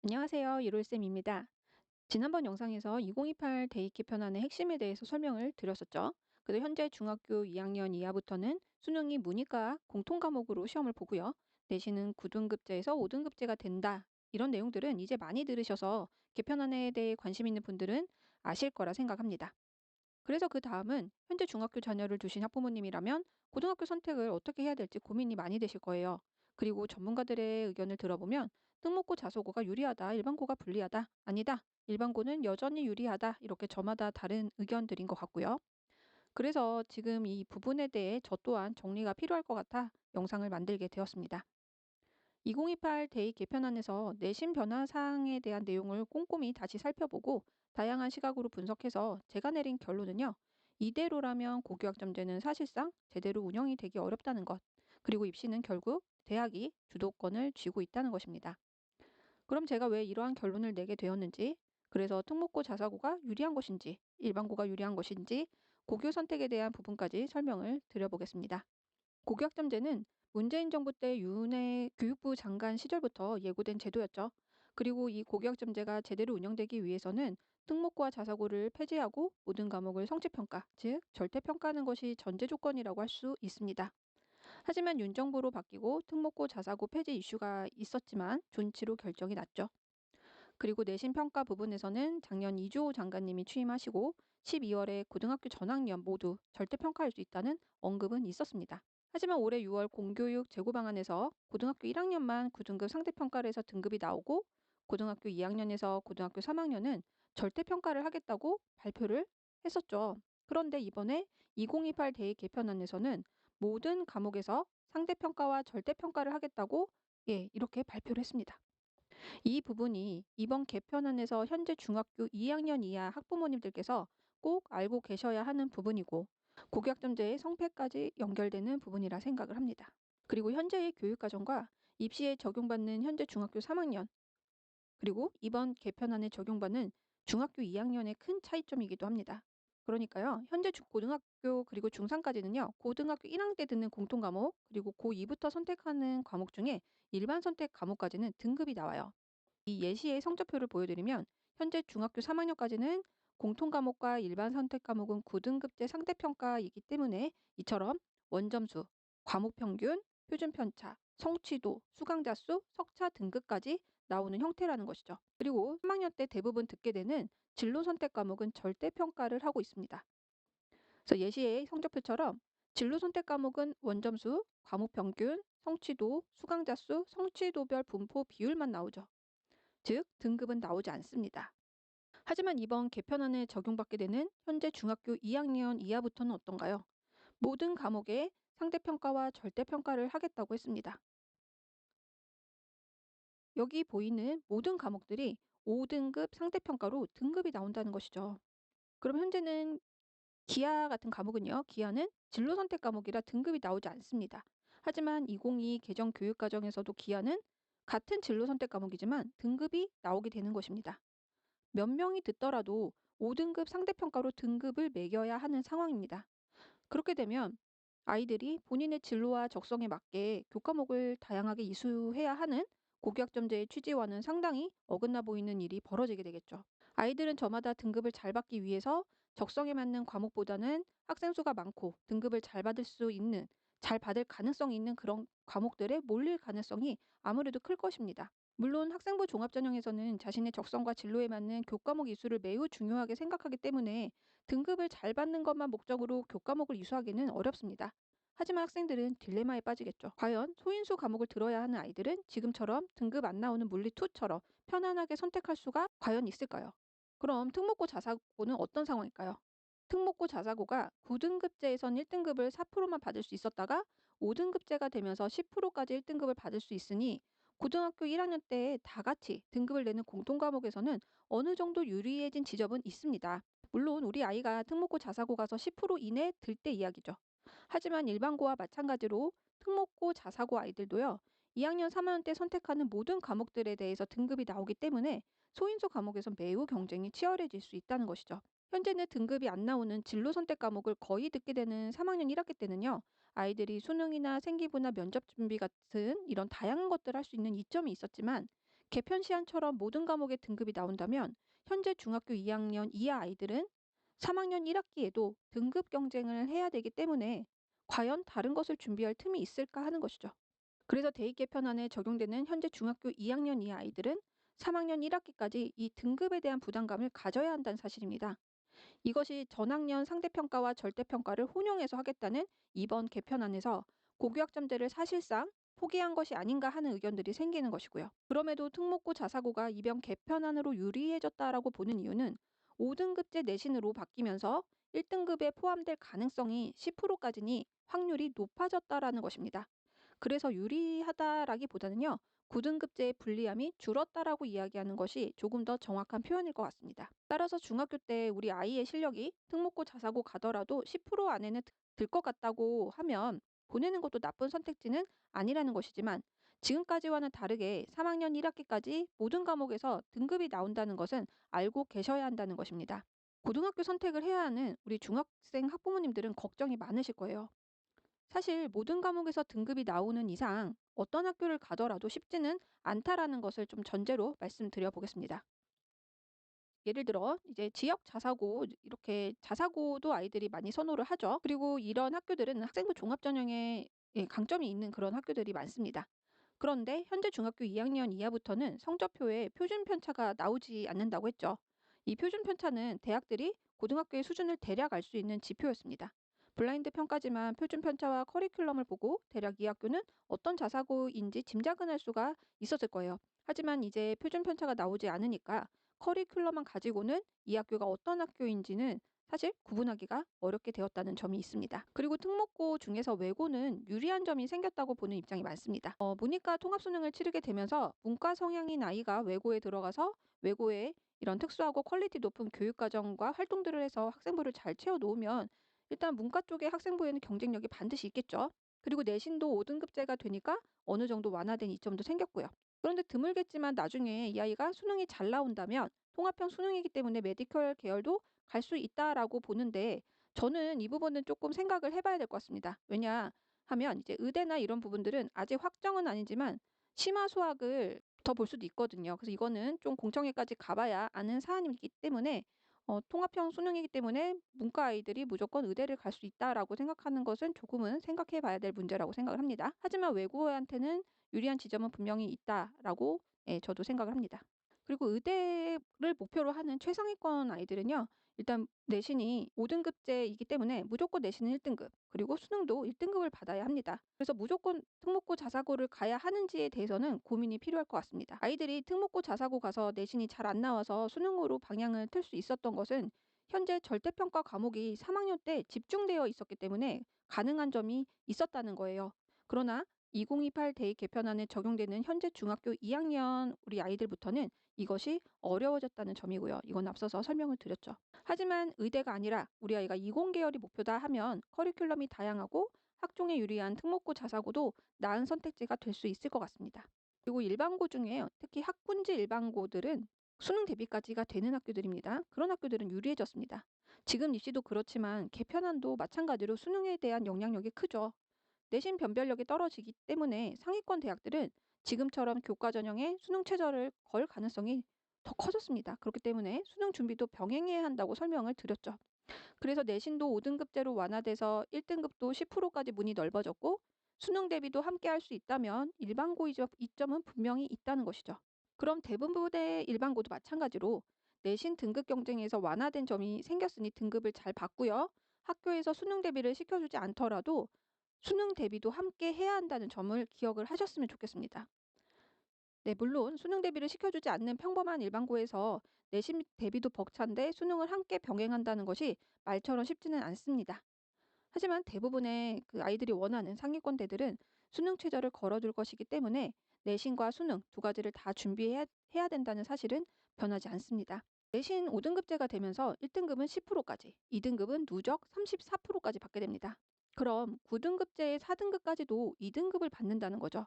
안녕하세요. 이롤쌤입니다. 지난번 영상에서 2028 대입 개편안의 핵심에 대해서 설명을 드렸었죠. 그래서 현재 중학교 2학년 이하부터는 수능이 문이과 공통 과목으로 시험을 보고요. 내신은 9등급제에서 5등급제가 된다. 이런 내용들은 이제 많이 들으셔서 개편안에 대해 관심 있는 분들은 아실 거라 생각합니다. 그래서 그 다음은 현재 중학교 자녀를 두신 학부모님이라면 고등학교 선택을 어떻게 해야 될지 고민이 많이 되실 거예요. 그리고 전문가들의 의견을 들어보면 특목고 자소고가 유리하다, 일반고가 불리하다, 아니다, 일반고는 여전히 유리하다, 이렇게 저마다 다른 의견들인 것 같고요. 그래서 지금 이 부분에 대해 저 또한 정리가 필요할 것 같아 영상을 만들게 되었습니다. 2028 대입 개편안에서 내신 변화 사항에 대한 내용을 꼼꼼히 다시 살펴보고 다양한 시각으로 분석해서 제가 내린 결론은요. 이대로라면 고교학점제는 사실상 제대로 운영이 되기 어렵다는 것. 그리고 입시는 결국 대학이 주도권을 쥐고 있다는 것입니다. 그럼 제가 왜 이러한 결론을 내게 되었는지, 그래서 특목고 자사고가 유리한 것인지, 일반고가 유리한 것인지, 고교 선택에 대한 부분까지 설명을 드려보겠습니다. 고교학점제는 문재인 정부 때 윤해 교육부 장관 시절부터 예고된 제도였죠. 그리고 이 고교학점제가 제대로 운영되기 위해서는 특목고와 자사고를 폐지하고 모든 과목을 성취평가, 즉 절대평가하는 것이 전제 조건이라고 할 수 있습니다. 하지만 윤 정부로 바뀌고 특목고 자사고 폐지 이슈가 있었지만 존치로 결정이 났죠. 그리고 내신 평가 부분에서는 작년 이주호 장관님이 취임하시고 12월에 고등학교 전학년 모두 절대평가할 수 있다는 언급은 있었습니다. 하지만 올해 6월 공교육 재고 방안에서 고등학교 1학년만 9등급 상대평가를 해서 등급이 나오고 고등학교 2학년에서 고등학교 3학년은 절대평가를 하겠다고 발표를 했었죠. 그런데 이번에 2028 대입 개편안에서는 모든 과목에서 상대평가와 절대평가를 하겠다고 이렇게 발표를 했습니다. 이 부분이 이번 개편안에서 현재 중학교 2학년 이하 학부모님들께서 꼭 알고 계셔야 하는 부분이고 고교학점제의 성패까지 연결되는 부분이라 생각을 합니다. 그리고 현재의 교육과정과 입시에 적용받는 현재 중학교 3학년 그리고 이번 개편안에 적용받는 중학교 2학년의 큰 차이점이기도 합니다. 그러니까요. 현재 고등학교 그리고 중3까지는요. 고등학교 1학년 때 듣는 공통 과목 그리고 고2부터 선택하는 과목 중에 일반 선택 과목까지는 등급이 나와요. 이 예시의 성적표를 보여드리면 현재 중학교 3학년까지는 공통 과목과 일반 선택 과목은 9등급제 상대평가이기 때문에 이처럼 원점수, 과목 평균, 표준 편차, 성취도, 수강자 수, 석차 등급까지 나오는 형태라는 것이죠. 그리고 3학년 때 대부분 듣게 되는 진로 선택 과목은 절대 평가를 하고 있습니다. 그래서 예시의 성적표처럼 진로 선택 과목은 원점수, 과목 평균, 성취도, 수강자 수, 성취도별 분포 비율만 나오죠. 즉 등급은 나오지 않습니다. 하지만 이번 개편안에 적용받게 되는 현재 중학교 2학년 이하부터는 어떤가요? 모든 과목에 상대평가와 절대평가를 하겠다고 했습니다. 여기 보이는 모든 과목들이 5등급 상대평가로 등급이 나온다는 것이죠. 그럼 현재는 기하 같은 과목은요. 기하는 진로 선택 과목이라 등급이 나오지 않습니다. 하지만 2022 개정 교육과정에서도 기하는 같은 진로 선택 과목이지만 등급이 나오게 되는 것입니다. 몇 명이 듣더라도 5등급 상대평가로 등급을 매겨야 하는 상황입니다. 그렇게 되면 아이들이 본인의 진로와 적성에 맞게 교과목을 다양하게 이수해야 하는 고교학점제의 취지와는 상당히 어긋나 보이는 일이 벌어지게 되겠죠. 아이들은 저마다 등급을 잘 받기 위해서 적성에 맞는 과목보다는 학생 수가 많고 등급을 잘 받을 수 있는, 잘 받을 가능성이 있는 그런 과목들에 몰릴 가능성이 아무래도 클 것입니다. 물론 학생부 종합전형에서는 자신의 적성과 진로에 맞는 교과목 이수를 매우 중요하게 생각하기 때문에 등급을 잘 받는 것만 목적으로 교과목을 이수하기는 어렵습니다. 하지만 학생들은 딜레마에 빠지겠죠. 과연 소인수 과목을 들어야 하는 아이들은 지금처럼 등급 안 나오는 물리2처럼 편안하게 선택할 수가 과연 있을까요? 그럼 특목고 자사고는 어떤 상황일까요? 특목고 자사고가 9등급제에선 1등급을 4%만 받을 수 있었다가 5등급제가 되면서 10%까지 1등급을 받을 수 있으니 고등학교 1학년 때 다 같이 등급을 내는 공통 과목에서는 어느 정도 유리해진 지점은 있습니다. 물론 우리 아이가 특목고 자사고 가서 10% 이내 들 때 이야기죠. 하지만 일반고와 마찬가지로 특목고 자사고 아이들도요. 2학년 3학년 때 선택하는 모든 과목들에 대해서 등급이 나오기 때문에 소인수 과목에서 매우 경쟁이 치열해질 수 있다는 것이죠. 현재는 등급이 안 나오는 진로 선택 과목을 거의 듣게 되는 3학년 1학기 때는요. 아이들이 수능이나 생기부나 면접 준비 같은 이런 다양한 것들을 할 수 있는 이점이 있었지만 개편 시한처럼 모든 과목의 등급이 나온다면 현재 중학교 2학년 이하 아이들은 3학년 1학기에도 등급 경쟁을 해야 되기 때문에 과연 다른 것을 준비할 틈이 있을까 하는 것이죠. 그래서 대입 개편안에 적용되는 현재 중학교 2학년 이하 아이들은 3학년 1학기까지 이 등급에 대한 부담감을 가져야 한다는 사실입니다. 이것이 전학년 상대평가와 절대평가를 혼용해서 하겠다는 이번 개편안에서 고교학점제를 사실상 포기한 것이 아닌가 하는 의견들이 생기는 것이고요. 그럼에도 특목고 자사고가 이번 개편안으로 유리해졌다라고 보는 이유는 5등급제 내신으로 바뀌면서 1등급에 포함될 가능성이 10%까지니 확률이 높아졌다라는 것입니다. 그래서 유리하다라기보다는요. 9등급제의 불리함이 줄었다라고 이야기하는 것이 조금 더 정확한 표현일 것 같습니다. 따라서 중학교 때 우리 아이의 실력이 특목고 자사고 가더라도 10% 안에는 들 것 같다고 하면 보내는 것도 나쁜 선택지는 아니라는 것이지만 지금까지와는 다르게 3학년 1학기까지 모든 과목에서 등급이 나온다는 것은 알고 계셔야 한다는 것입니다. 고등학교 선택을 해야 하는 우리 중학생 학부모님들은 걱정이 많으실 거예요. 사실 모든 과목에서 등급이 나오는 이상 어떤 학교를 가더라도 쉽지는 않다라는 것을 좀 전제로 말씀드려 보겠습니다. 예를 들어 이제 지역 자사고 이렇게 자사고도 아이들이 많이 선호를 하죠. 그리고 이런 학교들은 학생부 종합 전형에 강점이 있는 그런 학교들이 많습니다. 그런데 현재 중학교 2학년 이하부터는 성적표에 표준 편차가 나오지 않는다고 했죠. 이 표준 편차는 대학들이 고등학교의 수준을 대략 알 수 있는 지표였습니다. 블라인드 평가지만 표준 편차와 커리큘럼을 보고 대략 이 학교는 어떤 자사고인지 짐작은 할 수가 있었을 거예요. 하지만 이제 표준 편차가 나오지 않으니까 커리큘럼만 가지고는 이 학교가 어떤 학교인지는 사실 구분하기가 어렵게 되었다는 점이 있습니다. 그리고 특목고 중에서 외고는 유리한 점이 생겼다고 보는 입장이 많습니다. 문이과 통합수능을 치르게 되면서 문과 성향인 아이가 외고에 들어가서 외고에 이런 특수하고 퀄리티 높은 교육과정과 활동들을 해서 학생부를 잘 채워놓으면 일단 문과 쪽의 학생부에는 경쟁력이 반드시 있겠죠. 그리고 내신도 5등급제가 되니까 어느 정도 완화된 이점도 생겼고요. 그런데 드물겠지만 나중에 이 아이가 수능이 잘 나온다면 통합형 수능이기 때문에 메디컬 계열도 갈 수 있다라고 보는데 저는 이 부분은 조금 생각을 해봐야 될 것 같습니다. 왜냐하면 이제 의대나 이런 부분들은 아직 확정은 아니지만 심화 수학을 더 볼 수도 있거든요. 그래서 이거는 좀 공청회까지 가봐야 아는 사안이기 때문에 통합형 수능이기 때문에 문과 아이들이 무조건 의대를 갈 수 있다라고 생각하는 것은 조금은 생각해 봐야 될 문제라고 생각을 합니다. 하지만 외고한테는 유리한 지점은 분명히 있다라고 저도 생각을 합니다. 그리고 의대를 목표로 하는 최상위권 아이들은요. 일단 내신이 5등급제이기 때문에 무조건 내신은 1등급, 그리고 수능도 1등급을 받아야 합니다. 그래서 무조건 특목고 자사고를 가야 하는지에 대해서는 고민이 필요할 것 같습니다. 아이들이 특목고 자사고 가서 내신이 잘 안 나와서 수능으로 방향을 틀 수 있었던 것은 현재 절대평가 과목이 3학년 때 집중되어 있었기 때문에 가능한 점이 있었다는 거예요. 그러나 2028 대입 개편안에 적용되는 현재 중학교 2학년 우리 아이들부터는 이것이 어려워졌다는 점이고요. 이건 앞서서 설명을 드렸죠. 하지만 의대가 아니라 우리 아이가 이공 계열이 목표다 하면 커리큘럼이 다양하고 학종에 유리한 특목고 자사고도 나은 선택지가 될 수 있을 것 같습니다. 그리고 일반고 중에 특히 학군지 일반고들은 수능 대비까지가 되는 학교들입니다. 그런 학교들은 유리해졌습니다. 지금 입시도 그렇지만 개편안도 마찬가지로 수능에 대한 영향력이 크죠. 내신 변별력이 떨어지기 때문에 상위권 대학들은 지금처럼 교과 전형에 수능 최저를 걸 가능성이 더 커졌습니다. 그렇기 때문에 수능 준비도 병행해야 한다고 설명을 드렸죠. 그래서 내신도 5등급제로 완화돼서 1등급도 10%까지 문이 넓어졌고 수능 대비도 함께 할 수 있다면 일반고 이점은 분명히 있다는 것이죠. 그럼 대부분의 일반고도 마찬가지로 내신 등급 경쟁에서 완화된 점이 생겼으니 등급을 잘 받고요. 학교에서 수능 대비를 시켜주지 않더라도 수능 대비도 함께 해야 한다는 점을 기억을 하셨으면 좋겠습니다. 네, 물론 수능 대비를 시켜주지 않는 평범한 일반고에서 내신 대비도 벅찬데 수능을 함께 병행한다는 것이 말처럼 쉽지는 않습니다. 하지만 대부분의 그 아이들이 원하는 상위권대들은 수능 최저를 걸어둘 것이기 때문에 내신과 수능 두 가지를 다 준비해야 해야 된다는 사실은 변하지 않습니다. 내신 5등급제가 되면서 1등급은 10%까지, 2등급은 누적 34%까지 받게 됩니다. 그럼 9등급제의 4등급까지도 2등급을 받는다는 거죠.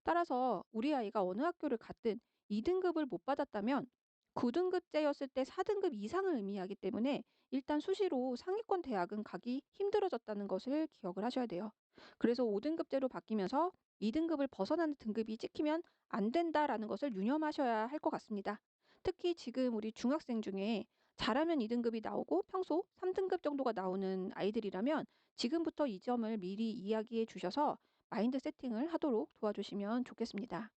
따라서 우리 아이가 어느 학교를 갔든 2등급을 못 받았다면 9등급제였을 때 4등급 이상을 의미하기 때문에 일단 수시로 상위권 대학은 가기 힘들어졌다는 것을 기억을 하셔야 돼요. 그래서 5등급제로 바뀌면서 2등급을 벗어나는 등급이 찍히면 안 된다라는 것을 유념하셔야 할 것 같습니다. 특히 지금 우리 중학생 중에 잘하면 2등급이 나오고 평소 3등급 정도가 나오는 아이들이라면 지금부터 이 점을 미리 이야기해 주셔서 마인드 세팅을 하도록 도와주시면 좋겠습니다.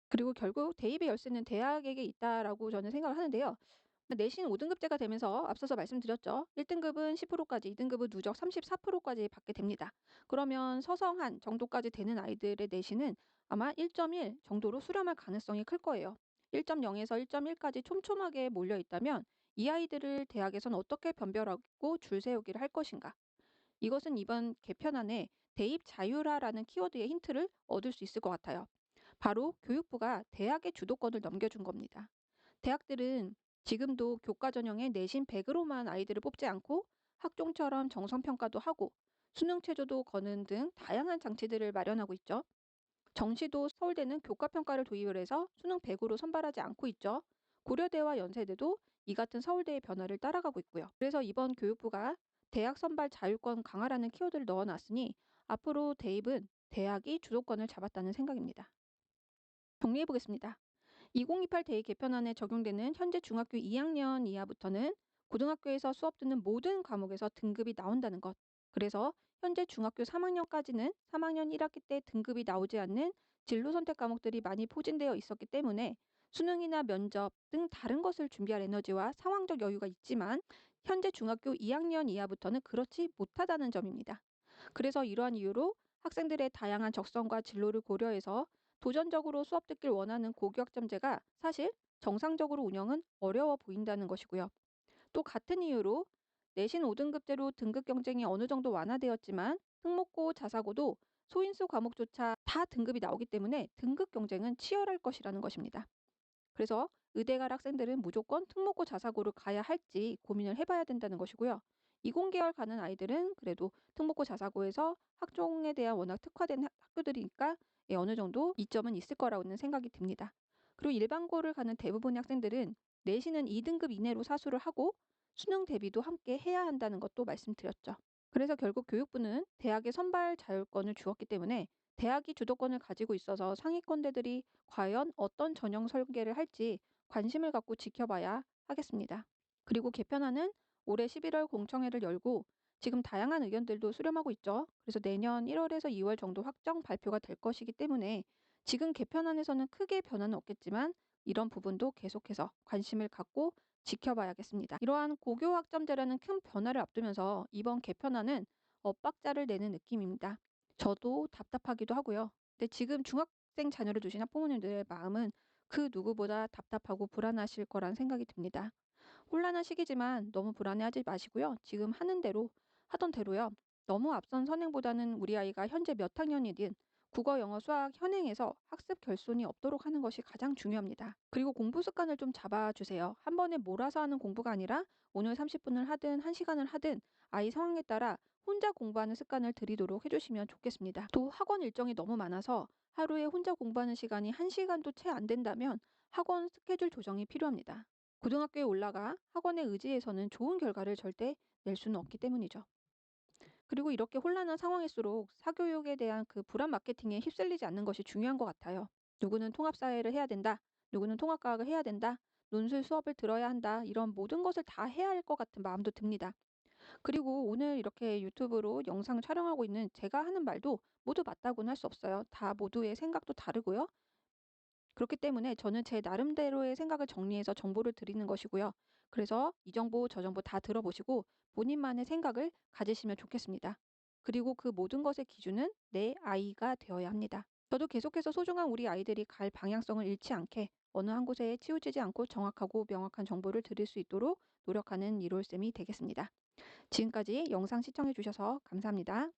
그리고 결국 대입의 열쇠는 대학에게 있다라고 저는 생각을 하는데요. 내신 5등급제가 되면서 앞서서 말씀드렸죠. 1등급은 10%까지, 2등급은 누적 34%까지 받게 됩니다. 그러면 서성한 정도까지 되는 아이들의 내신은 아마 1.1 정도로 수렴할 가능성이 클 거예요. 1.0에서 1.1까지 촘촘하게 몰려 있다면 이 아이들을 대학에선 어떻게 변별하고 줄 세우기를 할 것인가? 이것은 이번 개편안에 대입 자율화라는 키워드의 힌트를 얻을 수 있을 것 같아요. 바로 교육부가 대학의 주도권을 넘겨준 겁니다. 대학들은 지금도 교과 전형에 내신 100으로만 아이들을 뽑지 않고 학종처럼 정성평가도 하고 수능 최저도 거는 등 다양한 장치들을 마련하고 있죠. 정시도 서울대는 교과평가를 도입을 해서 수능 100으로 선발하지 않고 있죠. 고려대와 연세대도 이 같은 서울대의 변화를 따라가고 있고요. 그래서 이번 교육부가 대학 선발 자율권 강화라는 키워드를 넣어놨으니 앞으로 대입은 대학이 주도권을 잡았다는 생각입니다. 정리해 보겠습니다. 2028 대입 개편안에 적용되는 현재 중학교 2학년 이하부터는 고등학교에서 수업 듣는 모든 과목에서 등급이 나온다는 것. 그래서 현재 중학교 3학년까지는 3학년 1학기 때 등급이 나오지 않는 진로 선택 과목들이 많이 포진되어 있었기 때문에 수능이나 면접 등 다른 것을 준비할 에너지와 상황적 여유가 있지만 현재 중학교 2학년 이하부터는 그렇지 못하다는 점입니다. 그래서 이러한 이유로 학생들의 다양한 적성과 진로를 고려해서 도전적으로 수업 듣길 원하는 고교학점제가 사실 정상적으로 운영은 어려워 보인다는 것이고요. 또 같은 이유로 내신 5등급제로 등급 경쟁이 어느 정도 완화되었지만 특목고, 자사고도 소인수 과목조차 다 등급이 나오기 때문에 등급 경쟁은 치열할 것이라는 것입니다. 그래서 의대 갈 학생들은 무조건 특목고 자사고를 가야 할지 고민을 해봐야 된다는 것이고요. 이공계열 가는 아이들은 그래도 특목고 자사고에서 학종에 대한 워낙 특화된 학교들이니까 어느 정도 이점은 있을 거라고는 생각이 듭니다. 그리고 일반고를 가는 대부분의 학생들은 내신은 2등급 이내로 사수를 하고 수능 대비도 함께 해야 한다는 것도 말씀드렸죠. 그래서 결국 교육부는 대학의 선발 자율권을 주었기 때문에 대학이 주도권을 가지고 있어서 상위권대들이 과연 어떤 전형 설계를 할지 관심을 갖고 지켜봐야 하겠습니다. 그리고 개편안은 올해 11월 공청회를 열고 지금 다양한 의견들도 수렴하고 있죠. 그래서 내년 1월에서 2월 정도 확정 발표가 될 것이기 때문에 지금 개편안에서는 크게 변화는 없겠지만 이런 부분도 계속해서 관심을 갖고 지켜봐야겠습니다. 이러한 고교 학점제라는 큰 변화를 앞두면서 이번 개편안은 엇박자를 내는 느낌입니다. 저도 답답하기도 하고요. 근데 지금 중학생 자녀를 두신 학부모님들의 마음은 그 누구보다 답답하고 불안하실 거란 생각이 듭니다. 혼란한 시기지만 너무 불안해하지 마시고요. 지금 하는 대로 하던 대로요. 너무 앞선 선행보다는 우리 아이가 현재 몇 학년이든 국어, 영어, 수학 현행에서 학습 결손이 없도록 하는 것이 가장 중요합니다. 그리고 공부 습관을 좀 잡아주세요. 한 번에 몰아서 하는 공부가 아니라 오늘 30분을 하든 1시간을 하든 아이 상황에 따라 혼자 공부하는 습관을 들이도록 해주시면 좋겠습니다. 또 학원 일정이 너무 많아서 하루에 혼자 공부하는 시간이 1시간도 채 안 된다면 학원 스케줄 조정이 필요합니다. 고등학교에 올라가 학원에 의지해서는 좋은 결과를 절대 낼 수는 없기 때문이죠. 그리고 이렇게 혼란한 상황일수록 사교육에 대한 그 불안 마케팅에 휩쓸리지 않는 것이 중요한 것 같아요. 누구는 통합사회를 해야 된다. 누구는 통합과학을 해야 된다. 논술 수업을 들어야 한다. 이런 모든 것을 다 해야 할 것 같은 마음도 듭니다. 그리고 오늘 이렇게 유튜브로 영상 촬영하고 있는 제가 하는 말도 모두 맞다고는 할 수 없어요. 다 모두의 생각도 다르고요. 그렇기 때문에 저는 제 나름대로의 생각을 정리해서 정보를 드리는 것이고요. 그래서 이 정보, 저 정보 다 들어보시고 본인만의 생각을 가지시면 좋겠습니다. 그리고 그 모든 것의 기준은 내 아이가 되어야 합니다. 저도 계속해서 소중한 우리 아이들이 갈 방향성을 잃지 않게 어느 한 곳에 치우치지 않고 정확하고 명확한 정보를 드릴 수 있도록 노력하는 이롤쌤이 되겠습니다. 지금까지 영상 시청해 주셔서 감사합니다.